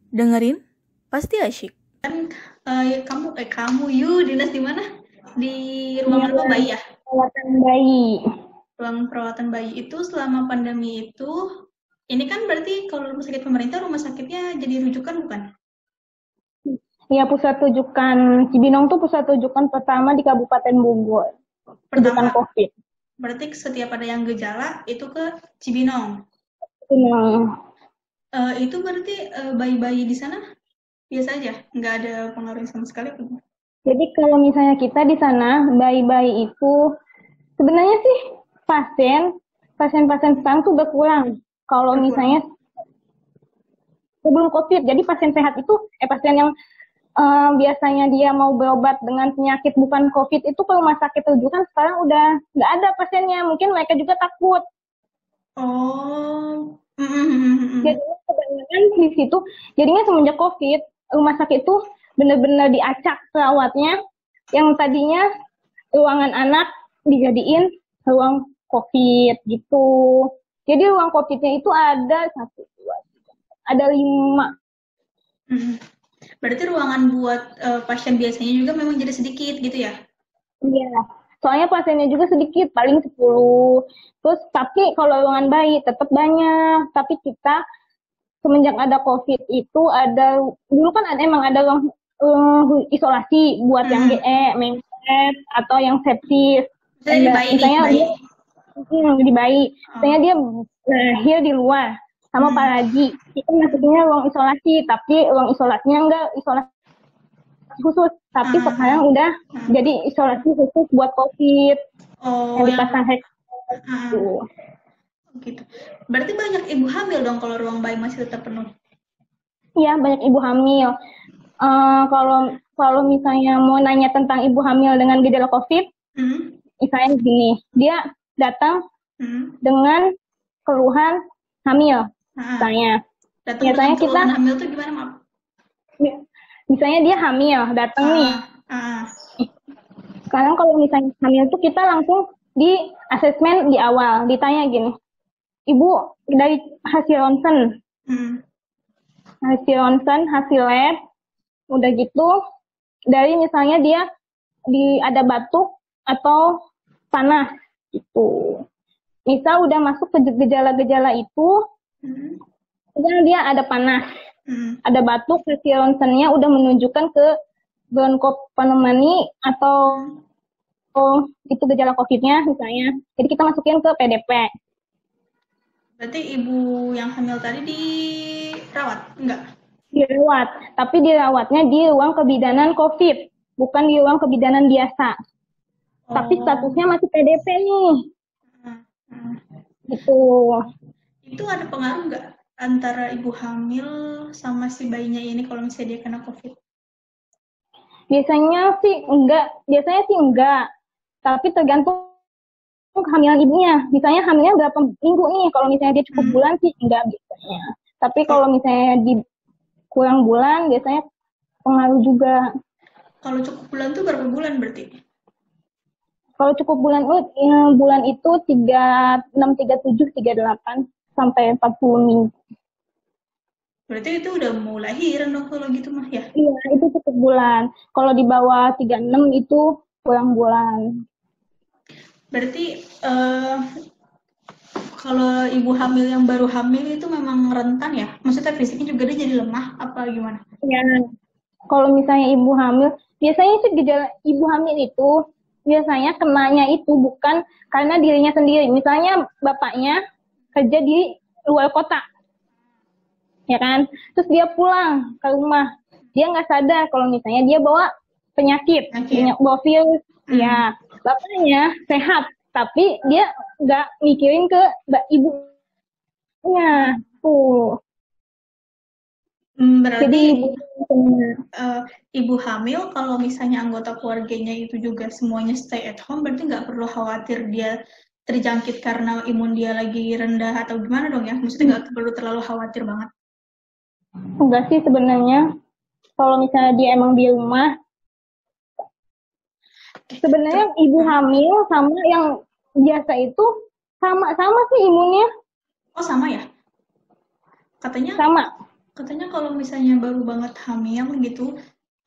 Dengerin, pasti asyik. Kamu dinas di mana? Di ruangan apa, Ruangan bayi ya? perawatan bayi. Ruang perawatan bayi itu selama pandemi itu, ini kan berarti kalau rumah sakit pemerintah, rumah sakitnya jadi rujukan bukan? Ya, pusat rujukan Cibinong tuh pusat rujukan pertama di Kabupaten Bogor. Rujukan Pertama, COVID. berarti setiap ada yang gejala itu ke Cibinong. Nah, Itu berarti bayi-bayi di sana biasa aja, nggak ada pengaruh sama sekali. jadi kalau misalnya kita di sana, bayi-bayi itu sebenarnya sih pasien-pasien sekarang tuh berkurang. Kalau Berkurang. misalnya sebelum COVID, jadi pasien sehat itu, pasien yang biasanya dia mau berobat dengan penyakit bukan COVID itu ke rumah sakit rujukan sekarang udah nggak ada pasiennya. Mungkin mereka juga takut. Oh. Jadinya kebanyakan di situ, jadinya semenjak COVID, rumah sakit itu benar-benar diacak perawatnya. Yang tadinya ruangan anak dijadiin ruang COVID gitu. Jadi ruang COVID-nya itu ada 1, 2, 3, ada 5. Berarti ruangan buat pasien biasanya juga memang jadi sedikit gitu ya? Iya. Soalnya pasiennya juga sedikit, paling 10. Terus tapi kalau ruangan bayi tetap banyak. Tapi kita semenjak ada COVID itu ada, dulu kan emang ada ruang isolasi buat yang GE, Mengset atau yang sepsis. Misalnya di bayi Misalnya bayi. di bayi, misalnya dia lahir di luar sama Paraji, itu masuknya ruang isolasi, tapi ruang isolasinya enggak isolasi khusus, tapi sekarang udah jadi isolasi khusus buat COVID. Oh, Yang dipasang gitu. Berarti banyak ibu hamil dong kalau ruang bayi masih tetap penuh. Iya, banyak ibu hamil. Kalau misalnya mau nanya tentang ibu hamil dengan gejala COVID, misalnya gini, dia datang dengan keluhan hamil, misalnya. Biasanya kita hamil tuh gimana, Maaf? Misalnya dia hamil, datang nih. Sekarang kalau misalnya hamil tuh kita langsung di asesmen di awal, ditanya gini, Ibu dari hasil ronsen, hasil lab, udah gitu dari misalnya dia ada batuk atau panas gitu. Misal udah masuk ke gejala-gejala itu, misalnya dia ada panas, ada batuk, hasil ronsennya udah menunjukkan ke bronchopneumonia atau itu gejala COVID-nya misalnya. Jadi kita masukin ke PDP. Berarti ibu yang hamil tadi dirawat? Enggak? Dirawat, tapi dirawatnya di ruang kebidanan COVID, bukan di ruang kebidanan biasa. Tapi statusnya masih PDP nih. Gitu. Itu ada pengaruh nggak antara ibu hamil sama si bayinya ini kalau misalnya dia kena COVID? Biasanya sih enggak. Tapi tergantung kehamilan ibunya. Misalnya hamilnya berapa minggu nih? Kalau misalnya dia cukup bulan sih enggak biasanya. Tapi kalau misalnya di kurang bulan biasanya pengaruh juga. Kalau cukup bulan tuh berapa bulan berarti? Kalau cukup bulan itu 36, 37, 38 sampai 40 minggu. Berarti itu udah mau lahiran dong kalau gitu mah ya? Iya, itu cukup bulan. Kalau di bawah 36 itu kurang bulan. Berarti kalau ibu hamil yang baru hamil itu memang rentan ya? Maksudnya fisiknya juga dia jadi lemah apa gimana? Ya, kalau misalnya ibu hamil, biasanya sih gejala ibu hamil itu biasanya kenanya itu bukan karena dirinya sendiri. Misalnya bapaknya kerja di luar kota, ya kan? Terus dia pulang ke rumah, dia nggak sadar kalau misalnya dia bawa penyakit. Bawa virus. Ya, bapaknya sehat, tapi dia nggak mikirin ke ibunya. Tuh. Berarti Jadi ibu hamil kalau misalnya anggota keluarganya itu juga semuanya stay at home, berarti nggak perlu khawatir dia terjangkit karena imun dia lagi rendah atau gimana dong ya? Maksudnya nggak perlu terlalu khawatir banget? Enggak sih sebenarnya. Kalau misalnya dia emang di rumah, sebenarnya ibu hamil sama yang biasa itu sama sih imunnya. Oh sama ya? Katanya sama. Katanya kalau misalnya baru banget hamil gitu,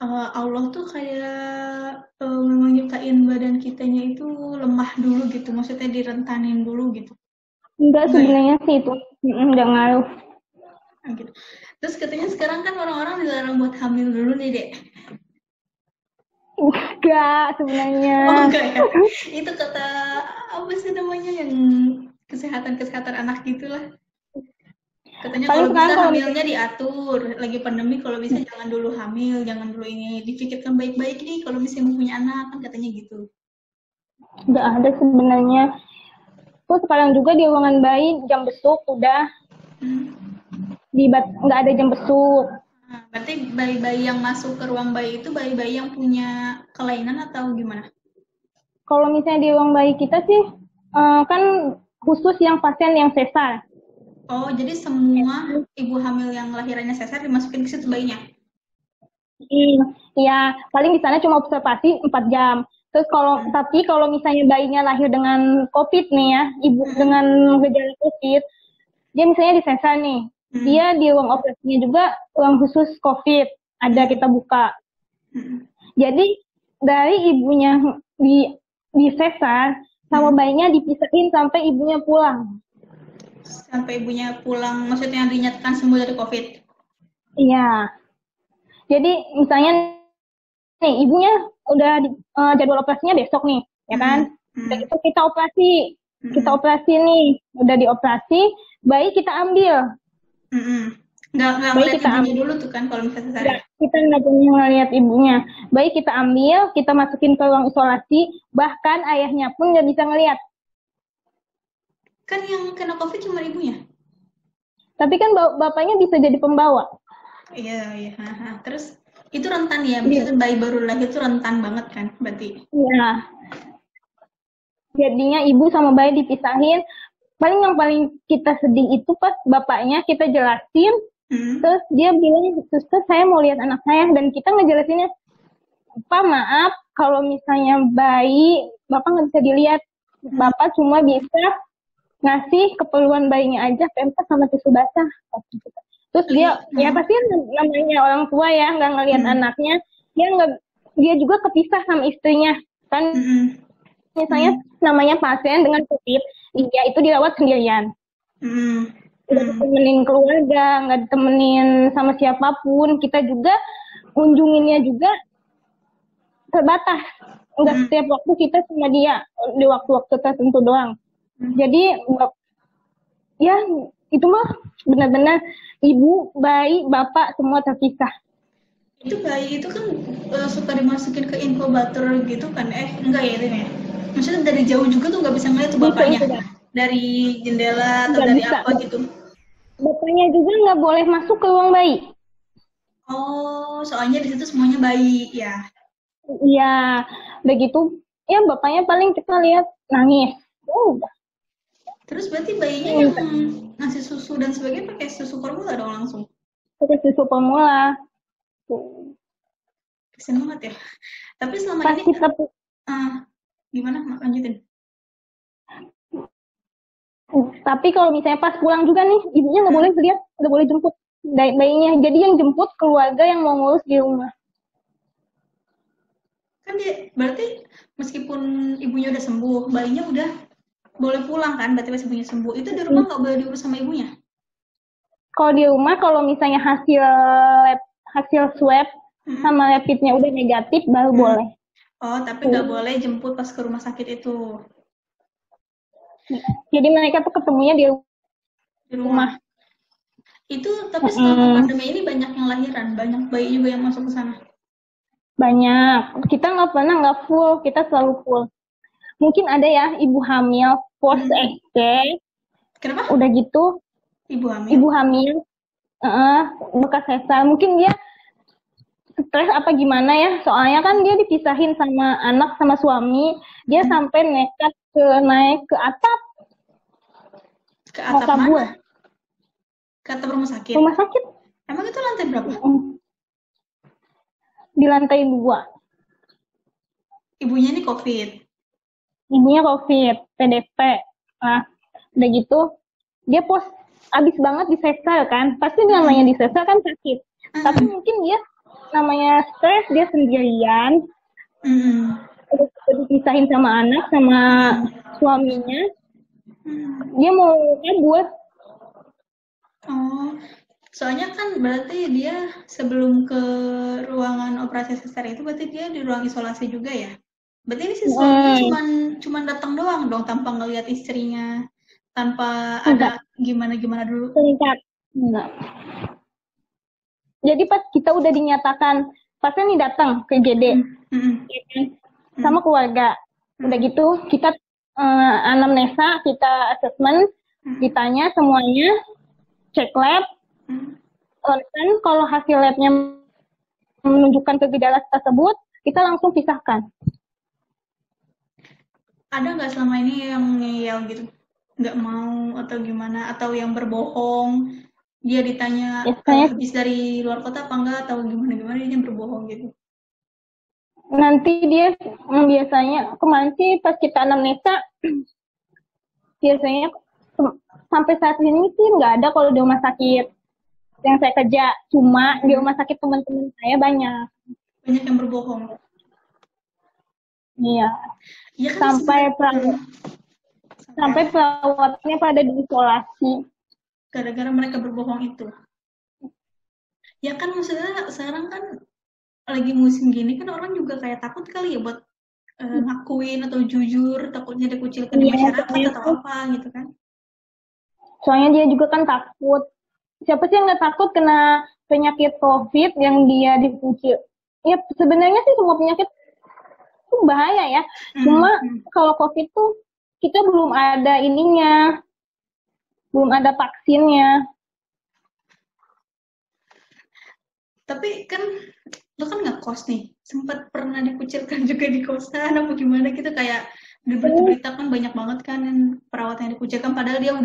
Allah tuh kayak memang nyiptain badan kitanya itu lemah dulu gitu, maksudnya direntanin dulu gitu. Enggak, Enggak ya? sebenarnya sih itu. Enggak ngaruh. Ah, gitu. Terus katanya sekarang kan orang-orang dilarang buat hamil dulu nih, Dek. Enggak, sebenarnya. Oh, enggak ya? Itu kata apa sih namanya yang kesehatan anak gitulah. Katanya Paling kalau bisa sekarang kalau hamilnya diatur. Lagi pandemi kalau bisa jangan dulu hamil, jangan dulu ini. Dipikirkan baik-baik nih kalau misalnya mau punya anak, kan katanya gitu. enggak ada sebenarnya. Terus sekarang juga di ruangan bayi jam besuk udah Hmm. enggak ada jam besuk. Nah, berarti bayi-bayi yang masuk ke ruang bayi itu bayi-bayi yang punya kelainan atau gimana? Kalau misalnya di ruang bayi kita sih kan khusus yang pasien yang sesar. Oh, jadi semua ibu hamil yang lahirannya sesar dimasukin ke situ bayinya? Ya, paling di sana cuma observasi 4 jam. Terus tapi kalau misalnya bayinya lahir dengan COVID nih ya, ibu dengan gejala COVID, dia misalnya di sesar nih, dia di ruang operasinya juga ruang khusus COVID, ada kita buka. Jadi dari ibunya di sesar sama bayinya dipisahin sampai ibunya pulang. Sampai ibunya pulang, maksudnya dinyatakan sembuh dari COVID? Iya. Jadi misalnya nih ibunya udah jadwal operasinya besok nih, ya kan? Dan itu kita operasi nih, udah dioperasi, bayi kita ambil. Nggak ngeliat ibunya dulu tuh kan kalau misalnya sesar ya? Kita nggak punya ngeliat ibunya. Bayi kita ambil, kita masukin ke ruang isolasi, bahkan ayahnya pun nggak bisa ngeliat. Kan yang kena COVID cuma ibunya. Tapi kan bapaknya bisa jadi pembawa. Iya, iya. Terus itu rentan ya, maksudnya bayi baru lahir itu rentan banget kan, berarti? Iya. Jadinya ibu sama bayi dipisahin. Yang paling kita sedih itu pas bapaknya kita jelasin, terus dia bilang, suster saya mau lihat anak saya, dan kita ngejelasinnya, Pak maaf, kalau misalnya bayi, Bapak nggak bisa dilihat, Bapak cuma bisa ngasih keperluan bayinya aja, pempes sama tisu basah. Terus dia, ya pasti namanya orang tua ya, nggak ngelihat anaknya, dia juga kepisah sama istrinya, kan misalnya namanya pasien dengan COVID, dia itu dirawat sendirian. Nggak ditemenin keluarga, nggak ditemenin sama siapapun. Kita juga kunjunginnya juga terbatas. Nggak setiap waktu kita sama dia, di waktu-waktu tertentu doang. Jadi, ya itu mah benar-benar ibu, bayi, bapak semua terpisah. Itu bayi itu kan suka dimasukin ke inkubator gitu kan? Enggak ya ini ya? Maksudnya dari jauh juga tuh nggak bisa ngeliat tuh bapaknya dari jendela atau dari apa gitu? Bapaknya juga nggak boleh masuk ke ruang bayi. Oh, soalnya di situ semuanya bayi ya? Iya, begitu. Ya bapaknya paling kita lihat nangis. Udah. Terus berarti bayinya yang ngasih susu dan sebagainya pakai susu formula dong langsung? Pakai susu formula. Kasian banget ya. Tapi selama pas ini kita gimana? Lanjutin. Tapi kalau misalnya pas pulang juga nih, ibunya nggak boleh lihat, nggak boleh jemput bayinya. Jadi yang jemput keluarga yang mau ngurus di rumah. Kan dia berarti meskipun ibunya udah sembuh, bayinya udah boleh pulang kan? Berarti pas ibunya sembuh. Itu di rumah nggak boleh diurus sama ibunya? Kalau di rumah, kalau misalnya hasil swab sama rapidnya udah negatif, baru boleh. Oh, tapi nggak boleh jemput pas ke rumah sakit itu. Jadi mereka tuh ketemunya di rumah. Itu tapi selama pandemi ini banyak yang lahiran, banyak bayi juga yang masuk ke sana. Banyak. Kita nggak pernah nggak full, kita selalu full. Mungkin ada ya ibu hamil post SC. Kenapa? Udah gitu. Ibu hamil. Bekas sesar. Mungkin dia stres apa gimana ya, soalnya kan dia dipisahin sama anak sama suami, dia sampai nekat naik ke atap mana? Ke atap rumah sakit? Emang itu lantai berapa? Di lantai 2. Ibunya ini COVID? Ibunya COVID, PDP. Nah, udah gitu dia abis banget di sesar kan, pasti namanya di sesar kan sakit. Tapi mungkin dia namanya stres, dia sendirian, udah dipisahin sama anak, sama suaminya, dia mau kabur. Oh, soalnya kan berarti dia sebelum ke ruangan operasi sesar itu berarti dia di ruang isolasi juga ya? Berarti ini si suami cuman datang doang dong tanpa ngeliat istrinya, tanpa ada gimana-gimana dulu. Enggak. Jadi pas kita udah dinyatakan pasien ini datang ke GD, ya kan? Sama keluarga. Udah gitu kita anamnesa, kita asesmen, ditanya semuanya, cek lab, kan kalau hasil labnya menunjukkan ke gejala tersebut, kita langsung pisahkan. Ada nggak selama ini yang ngeyel gitu? Nggak mau atau gimana? Atau yang berbohong? Dia ditanya habis dari luar kota apa enggak? Atau gimana-gimana dia berbohong gitu? Nanti dia biasanya, kemarin sih pas kita anamnesa, biasanya sampai saat ini sih nggak ada kalau di rumah sakit yang saya kerja. Cuma di rumah sakit teman-teman saya banyak. Banyak yang berbohong. Iya. Ya, kan sampai perawatnya pada diisolasi. Gara-gara mereka berbohong itu. Ya kan maksudnya sekarang kan lagi musim gini kan orang juga kayak takut kali ya buat ngakuin atau jujur, takutnya dikucilkan di masyarakat atau apa gitu kan. Soalnya dia juga kan takut. Siapa sih yang nggak takut kena penyakit COVID yang dia dikucil? Ya sebenarnya sih semua penyakit itu bahaya ya. Cuma kalau COVID tuh kita belum ada ininya, belum ada vaksinnya. Tapi kan lo kan ngekos nih, sempat pernah dikucilkan juga di kosan apa gimana gitu, kayak di berita kan banyak banget kan perawat yang dikucilkan padahal dia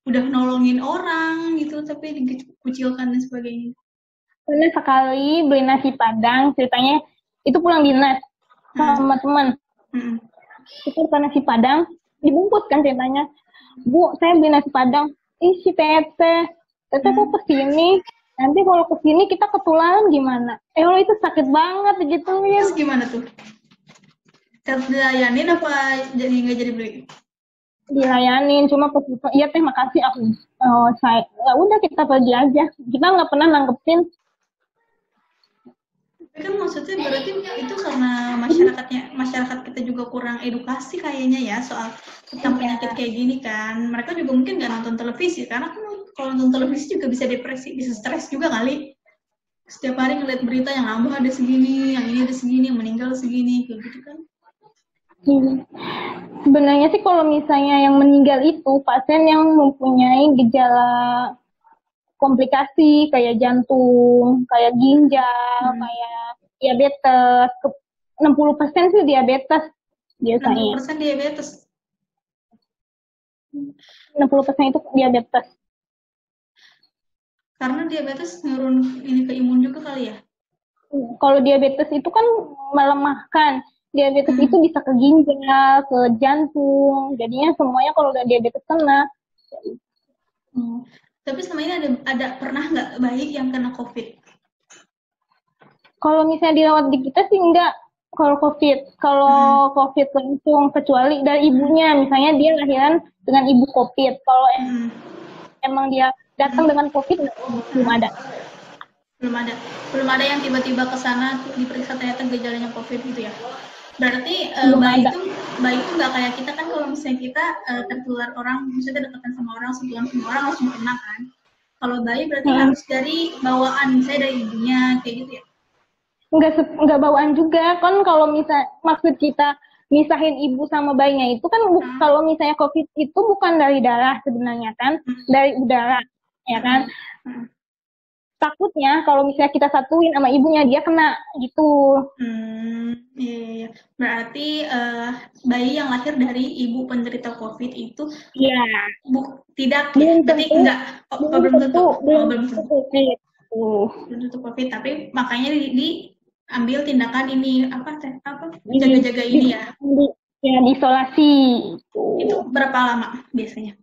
udah nolongin orang gitu tapi dikucilkan dan sebagainya. Pernah sekali beli nasi Padang, ceritanya itu pulang dinas sama teman. Itu bukan nasi Padang, dibungkus kan ceritanya. Bu, saya beli nasi Padang. Ih, si Tete kok kesini? Nanti kalau kesini kita ketularan gimana? Lo itu sakit banget gitu ya. Terus gimana tuh? Dilayanin apa jadi nggak jadi beli? Dilayanin, cuma pas iya teh makasih aku. Saya ya udah kita pergi aja. Kita nggak pernah nanggepin. Tapi kan maksudnya berarti itu karena masyarakat kita juga kurang edukasi kayaknya ya soal tentang penyakit kayak gini kan. Mereka juga mungkin nggak nonton televisi karena kan kalau nonton televisi juga bisa depresi, bisa stres juga kali. Setiap hari ngeliat berita yang nambah ada segini, yang ini ada segini, yang meninggal segini, kayak gitu kan. Sebenarnya sih kalau misalnya yang meninggal itu pasien yang mempunyai gejala komplikasi kayak jantung, kayak ginjal, kayak diabetes. 60% sih diabetes biasanya. 60% diabetes. 60% itu diabetes. Karena diabetes nurun ini ke imun juga kali ya? Kalau diabetes itu kan melemahkan. Diabetes itu bisa ke ginjal, ke jantung. Jadinya semuanya kalau udah diabetes kena. Tapi selama ini ada pernah nggak bayi yang kena COVID? Kalau misalnya dirawat di kita sih enggak. Kalau COVID. Kalau COVID langsung kecuali dari ibunya. Misalnya dia lahiran dengan ibu COVID. Kalau emang dia datang dengan COVID, belum ada. Belum ada yang tiba-tiba ke sana diperiksa ternyata gejalanya COVID gitu ya. Berarti bayi itu nggak kayak kita kan, kalau misalnya kita tertular orang, misalnya dekatan sama orang, sentuhan sama orang langsung kena kan. Kalau bayi berarti harus dari bawaan, misalnya dari ibunya kayak gitu ya. Enggak bawaan juga kan. Kalau misal maksud kita misahin ibu sama bayinya itu kan kalau misalnya COVID itu bukan dari darah sebenarnya kan, dari udara ya kan. Takutnya kalau misalnya kita satuin sama ibunya dia kena gitu. Iya. Berarti bayi yang lahir dari ibu penderita COVID itu tidak berarti enggak belum tentu COVID, tapi makanya diambil tindakan ini apa jaga-jaga ini ya. Ya, isolasi. Itu berapa lama biasanya?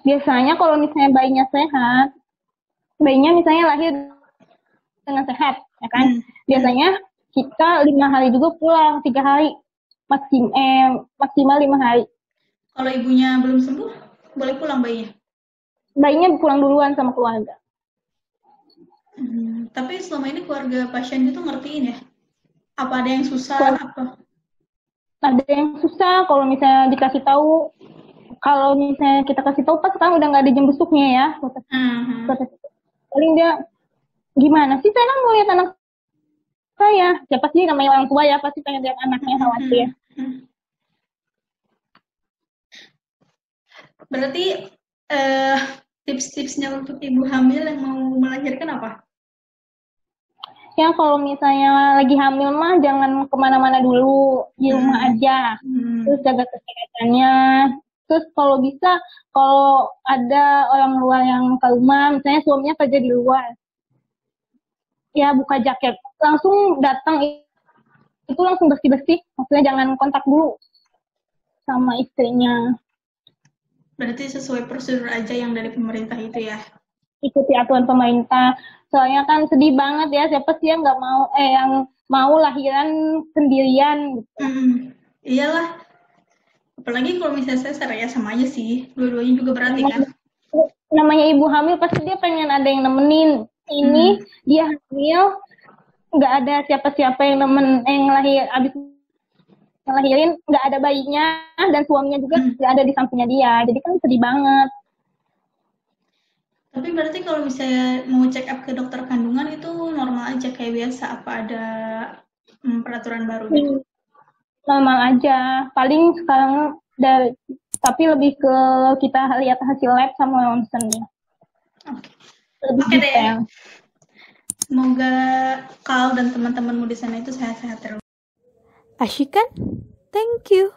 Biasanya kalau misalnya bayinya sehat, bayinya misalnya lahir dengan sehat, ya kan? Biasanya kita 5 hari juga pulang, 3 hari, maksimal 5 hari. Kalau ibunya belum sembuh, boleh pulang bayinya? Bayinya pulang duluan sama keluarga. Tapi selama ini keluarga pasien itu ngertiin ya? Apa ada yang susah? Ada yang susah kalau misalnya dikasih tahu. Kalau misalnya kita kasih tahu, pas sekarang udah nggak ada jam besuknya ya. Paling dia, gimana sih saya kan mau lihat anak saya. Ya pasti namanya orang tua ya, pasti pengen lihat anaknya, khawatir. Berarti tips-tipsnya untuk ibu hamil yang mau melahirkan apa? Ya kalau misalnya lagi hamil mah jangan kemana-mana dulu, di rumah aja. Terus jaga kesehatannya. Terus kalau bisa, kalau ada orang luar yang ke rumah, misalnya suaminya kerja di luar, ya buka jaket, langsung datang itu langsung bersih-bersih, maksudnya jangan kontak dulu sama istrinya. Berarti sesuai prosedur aja yang dari pemerintah itu ya? Ikuti aturan pemerintah. Soalnya kan sedih banget ya, siapa sih yang nggak mau, yang mau lahiran sendirian gitu. Iyalah. Apalagi kalau misalnya sesar ya sama aja sih, dua-duanya juga berarti kan. Namanya ibu hamil pasti dia pengen ada yang nemenin. Ini dia hamil, nggak ada siapa-siapa yang abis ngelahirin, nggak ada bayinya dan suaminya juga nggak ada di sampingnya dia. Jadi kan sedih banget. Tapi berarti kalau misalnya mau check up ke dokter kandungan itu normal aja kayak biasa, apa ada peraturan baru gitu? Normal aja. Paling sekarang tapi lebih ke kita lihat hasil lab sama ronsennya. Oke deh. Semoga kau dan teman-temanmu di sana itu sehat-sehat terus. Asyik kan? Thank you.